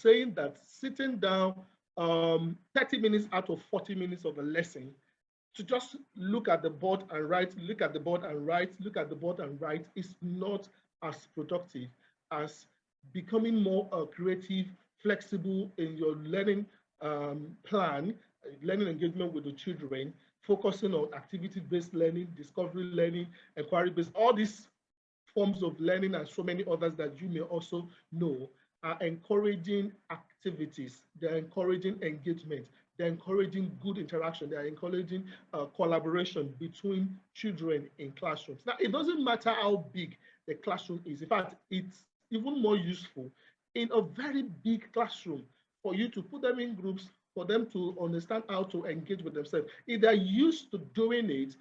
saying that sitting down 30 minutes out of 40 minutes of a lesson to just look at the board and write, look at the board and write, look at the board and write is not as productive as becoming more creative, flexible in your learning plan, learning engagement with the children, focusing on activity-based learning, discovery learning, inquiry-based, all these forms of learning and so many others that you may also know are encouraging activities, they're encouraging engagement, they're encouraging good interaction, they're encouraging collaboration between children in classrooms. Now, it doesn't matter how big the classroom is. In fact, it's even more useful in a very big classroom for you to put them in groups, for them to understand how to engage with themselves. If they're used to doing it,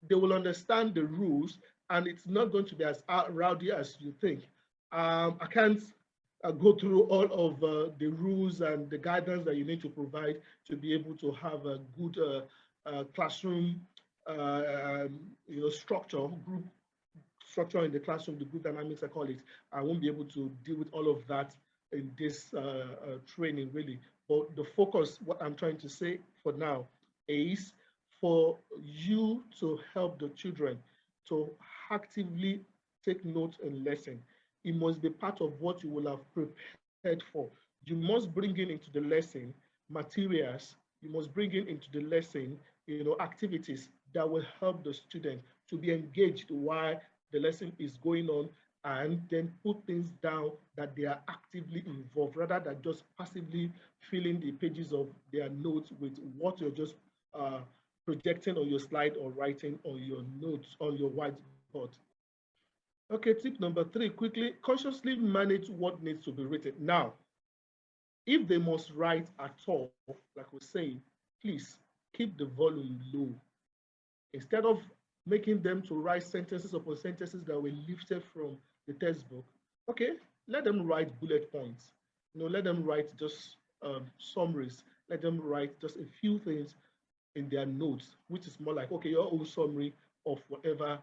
they will understand the rules and it's not going to be as rowdy as you think. I can't go through all of the rules and the guidance that you need to provide to be able to have a good classroom structure, group structure in the classroom, the group dynamics I call it. I won't be able to deal with all of that in this training really. But the focus, what I'm trying to say for now is for you to help the children to actively take note and lesson. It must be part of what you will have prepared for. You must bring in into the lesson materials. You must bring in into the lesson, activities that will help the student to be engaged while the lesson is going on, and then put things down that they are actively involved rather than just passively filling the pages of their notes with what you're just projecting on your slide or writing on your notes on your whiteboard. Okay, tip number 3, quickly, consciously manage what needs to be written. Now, if they must write at all, like we're saying, please keep the volume low. Instead of making them to write sentences upon sentences that were lifted from the textbook, okay, let them write bullet points. Let them write just summaries. Let them write just a few things in their notes, which is more like, okay, your own summary of whatever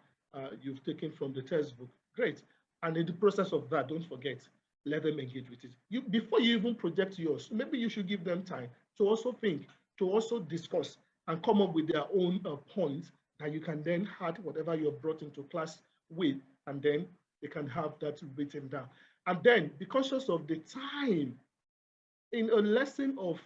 you've taken from the textbook. Great. And in the process of that, don't forget, let them engage with it. Before you even project yours, maybe you should give them time to also think, to also discuss and come up with their own points that you can then add whatever you're brought into class with, and then they can have that written down. And then be conscious of the time. In a lesson of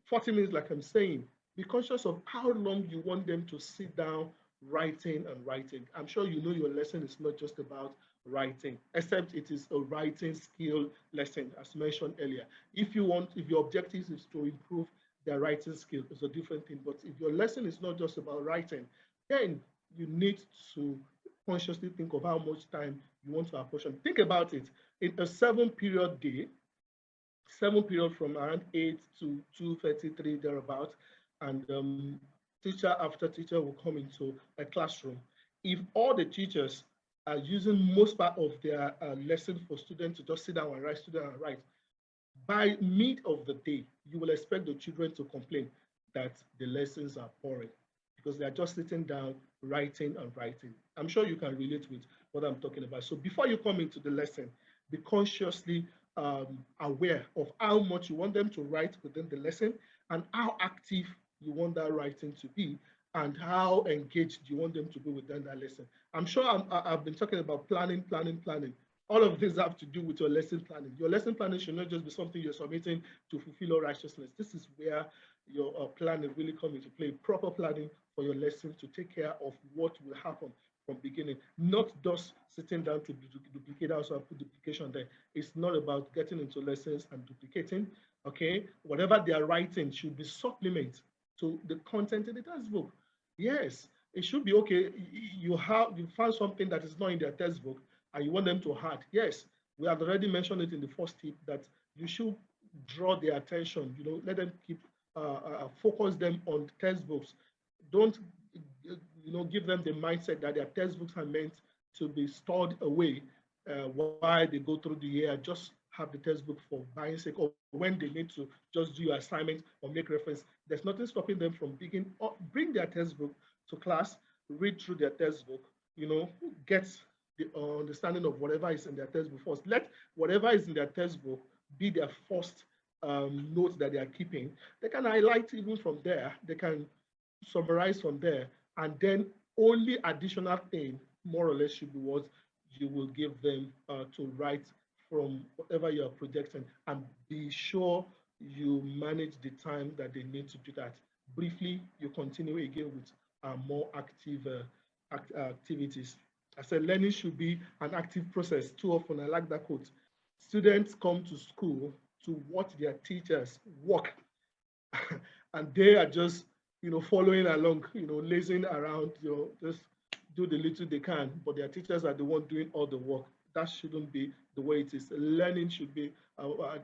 40 minutes, like I'm saying, be conscious of how long you want them to sit down writing and writing. I'm sure you know your lesson is not just about writing, except it is a writing skill lesson, as mentioned earlier. If your objective is to improve their writing skill, it's a different thing. But if your lesson is not just about writing, then you need to consciously think of how much time you want to apportion. Think about it. In a 7-period day, 7 period from around 8 to 2:33 thereabout, and teacher after teacher will come into a classroom. If all the teachers are using most part of their lesson for students to just sit down and write, by mid of the day, you will expect the children to complain that the lessons are boring because they are just sitting down, writing and writing. I'm sure you can relate with what I'm talking about. So before you come into the lesson, be consciously aware of how much you want them to write within the lesson and how active you want that writing to be and how engaged you want them to be within that lesson. I'm sure I've been talking about planning. All of these have to do with your lesson planning. Your lesson planning should not just be something you're submitting to fulfill all righteousness. This is where your planning really comes into play. Proper planning for your lesson to take care of what will happen from beginning, not just sitting down to duplicate. Also, I put duplication there. It's not about getting into lessons and duplicating. Okay, whatever they are writing should be supplement to the content in the textbook. Yes, it should be okay. You found something that is not in their textbook and you want them to add. Yes, we have already mentioned it in the first tip that you should draw their attention. Let them keep focus them on textbooks. Don't give them the mindset that their textbooks are meant to be stored away while they go through the year. Just have the textbook for buying sake, or when they need to just do your assignment or make reference. There's nothing stopping them from bring their textbook to class, read through their textbook, get the understanding of whatever is in their textbook first. Let whatever is in their textbook be their first notes that they are keeping. They can highlight even from there. They can summarize from there, and then only additional thing, more or less, should be what you will give them to write from whatever you are projecting, and be sure you manage the time that they need to do that. Briefly, you continue again with more active activities. I said learning should be an active process. Too often, I like that quote. Students come to school to watch their teachers work, and they are just, following along, lazing around, just do the little they can, but their teachers are the one doing all the work. That shouldn't be the way it is. Learning should be,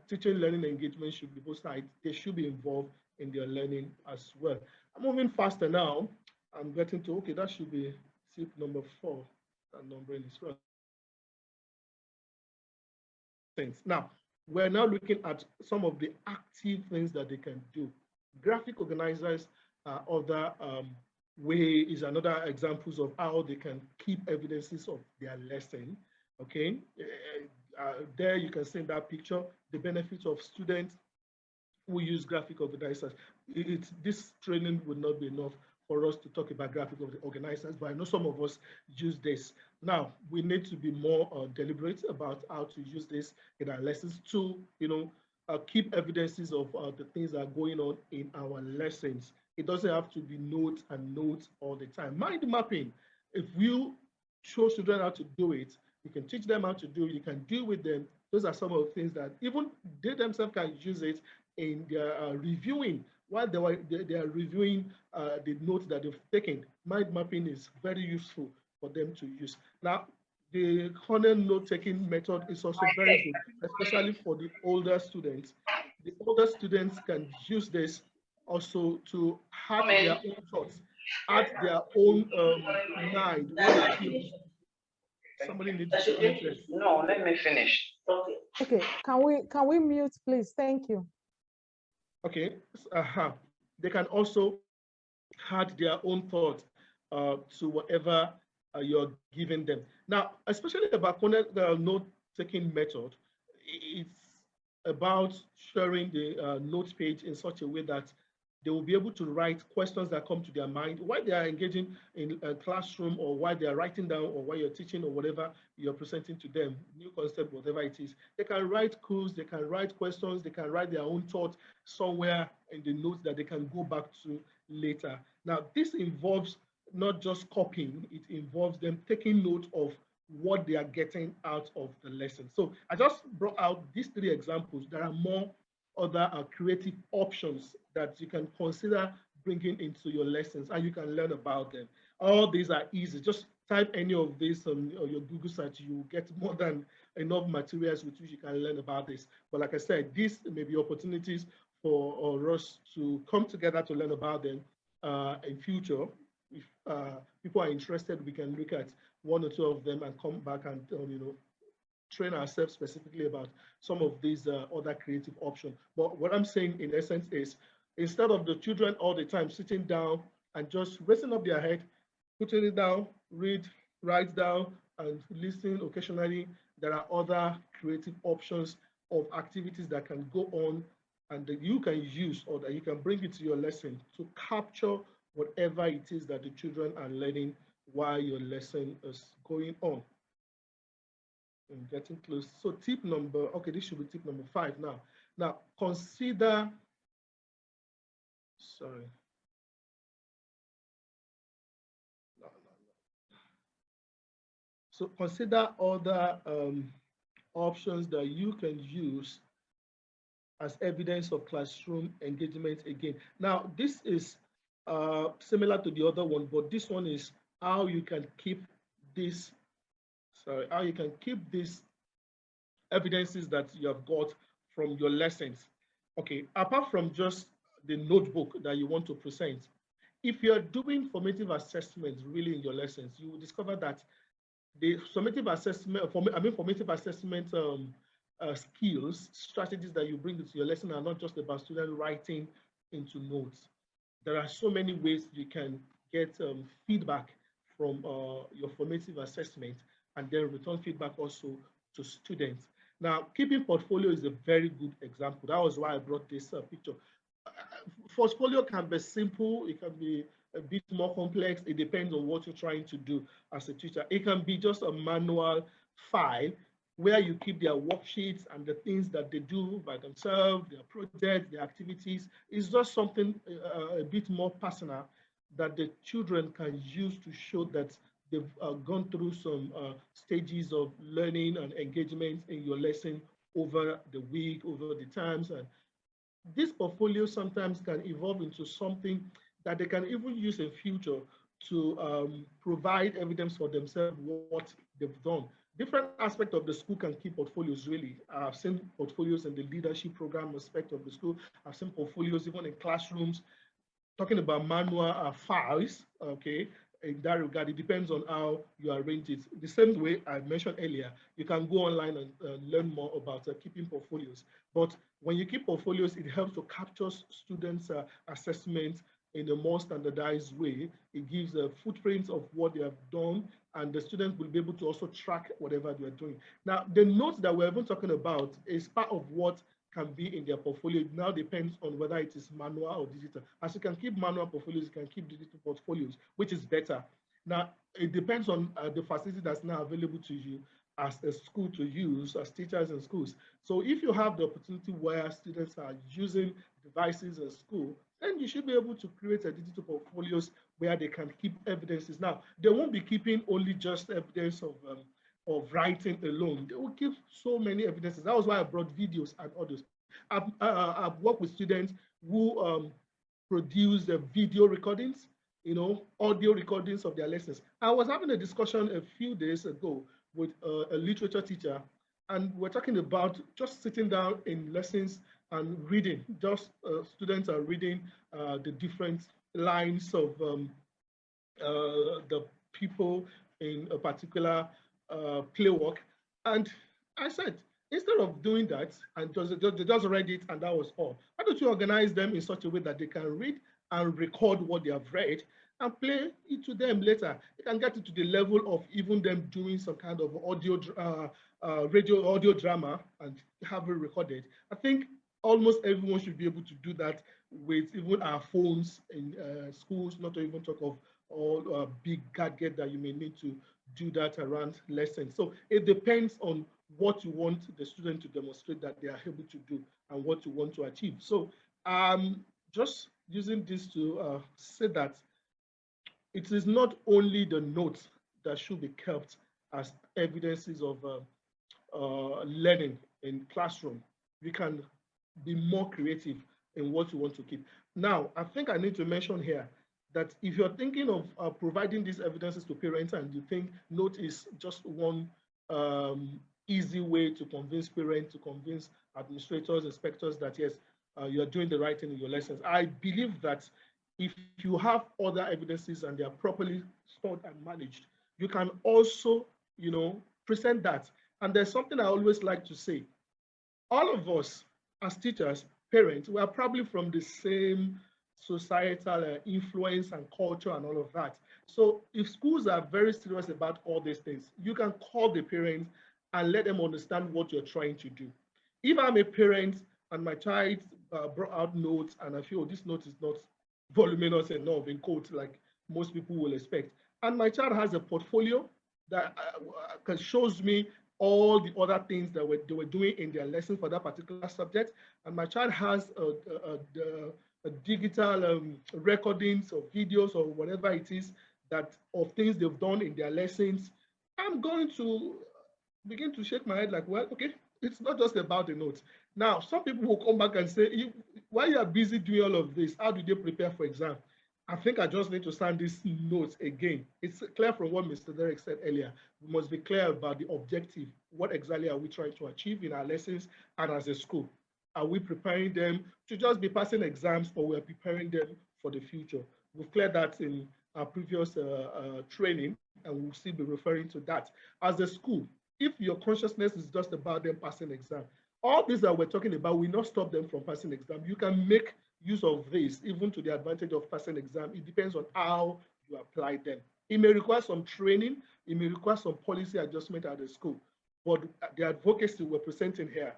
teaching learning engagement should be both sides. They should be involved in their learning as well. I'm moving faster now. I'm getting to, okay, that should be tip number 4. That numbering is right. Now, we're now looking at some of the active things that they can do. Graphic organizers other way is another examples of how they can keep evidences of their lesson. Okay, there you can see in that picture the benefits of students who use graphic organizers. This training would not be enough for us to talk about graphic organizers, but I know some of us use this. Now, we need to be more deliberate about how to use this in our lessons to, keep evidences of the things that are going on in our lessons. It doesn't have to be notes and notes all the time. Mind mapping, if you show children how to do it, you can teach them how to do it, you can deal with them. Those are some of the things that even they themselves can use it in their reviewing. While they are reviewing the notes that they've taken, mind mapping is very useful for them to use. Now, the corner note-taking method is also very good, especially for the older students. The older students can use this also to add their own thoughts, add their own mind. Somebody needs to finish. No, let me finish. Okay. Okay, can we mute, please? Thank you. Okay, they can also add their own thoughts to whatever you're giving them. Now, especially about note-taking method, it's about sharing the notes page in such a way that they will be able to write questions that come to their mind while they are engaging in a classroom, or while they are writing down, or while you're teaching, or whatever you're presenting to them, new concept, whatever it is. They can write quiz, they can write questions, they can write their own thoughts somewhere in the notes that they can go back to later. Now, this involves not just copying, it involves them taking note of what they are getting out of the lesson. So I just brought out these 3 examples. There are more other creative options that you can consider bringing into your lessons, and you can learn about them. All these are easy. Just type any of these on your Google search. You get more than enough materials with which you can learn about this. But like I said, these may be opportunities for us to come together to learn about them in future. If people are interested, we can look at 1 or 2 of them and come back and train ourselves specifically about some of these other creative options. But what I'm saying in essence is, instead of the children all the time sitting down and just raising up their head, putting it down, read, write down, and listen occasionally, there are other creative options of activities that can go on and that you can use, or that you can bring into your lesson to capture whatever it is that the children are learning while your lesson is going on. I'm getting close. So tip number, okay, this should be tip number 5 now. Now, consider, sorry. No. So consider other options that you can use as evidence of classroom engagement again. Now, this is similar to the other one, but this one is how you can keep this, how you can keep these evidences that you have got from your lessons. Okay, apart from just the notebook that you want to present, if you're doing formative assessments really in your lessons, you will discover that the formative assessment skills, strategies that you bring into your lesson are not just about student writing into notes. There are so many ways you can get feedback from your formative assessment, and then return feedback also to students. Now, keeping portfolio is a very good example. That was why I brought this picture. Portfolio can be simple, it can be a bit more complex. It depends on what you're trying to do as a teacher. It can be just a manual file where you keep their worksheets and the things that they do by themselves, their projects, their activities. It's just something a bit more personal that the children can use to show that they've gone through some stages of learning and engagement in your lesson over the week, over the times. And this portfolio sometimes can evolve into something that they can even use in future to provide evidence for themselves what they've done. Different aspects of the school can keep portfolios really. I've seen portfolios in the leadership program aspect of the school. I've seen portfolios even in classrooms. Talking about manual files, okay, in that regard, it depends on how you arrange it. The same way I mentioned earlier, you can go online and learn more about keeping portfolios. But when you keep portfolios, it helps to capture students' assessment in a more standardized way. It gives a footprint of what they have done, and the students will be able to also track whatever they are doing. Now, the notes that we're even talking about is part of what can be in their portfolio. It now depends on whether it is manual or digital. As you can keep manual portfolios, you can keep digital portfolios, which is better. Now, it depends on the facility that's now available to you as a school to use, as teachers in schools. So if you have the opportunity where students are using devices in school, then you should be able to create a digital portfolios where they can keep evidences. Now, they won't be keeping only just evidence of writing alone. They will give so many evidences. That was why I brought videos and others. I've worked with students who produce the video recordings, audio recordings of their lessons. I was having a discussion a few days ago with a literature teacher, and we're talking about just sitting down in lessons and reading. Just students are reading the different lines of the people in a particular play work. And I said, instead of doing that and they just read it and that was all, why don't you organize them in such a way that they can read and record what they have read and play it to them later? You can get it to the level of even them doing some kind of audio, radio audio drama and have it recorded. I think almost everyone should be able to do that with even our phones in schools, not to even talk of all big gadget that you may need to do that around lessons. So it depends on what you want the student to demonstrate that they are able to do and what you want to achieve. So just using this to say that it is not only the notes that should be kept as evidences of learning in classroom. You can be more creative in what you want to keep. Now, I think I need to mention here that if you're thinking of providing these evidences to parents and you think note is just one easy way to convince parents, to convince administrators, inspectors that yes, you're doing the right thing in your lessons, I believe that if you have other evidences and they are properly stored and managed, you can also, present that. And there's something I always like to say. All of us as teachers, parents, we are probably from the same societal influence and culture and all of that. So if schools are very serious about all these things, you can call the parents and let them understand what you're trying to do. If I'm a parent and my child brought out notes and I feel this note is not voluminous enough in quotes like most people will expect, and my child has a portfolio that shows me all the other things that they were doing in their lesson for that particular subject, and my child has a digital recordings of videos or whatever it is that of things they've done in their lessons, I'm going to begin to shake my head like, well, okay, it's not just about the notes. Now, some people will come back and say, while you are busy doing all of this, how do they prepare for exam? I think I just need to sign these notes again. It's clear from what Mr. Derek said earlier. We must be clear about the objective. What exactly are we trying to achieve in our lessons and as a school? Are we preparing them to just be passing exams, or we're preparing them for the future? We've cleared that in our previous training, and we'll still be referring to that. As a school, if your consciousness is just about them passing exam, all these that we're talking about will not stop them from passing exam. You can make use of this even to the advantage of passing exam. It depends on how you apply them. It may require some training. It may require some policy adjustment at the school. but the advocacy we're presenting here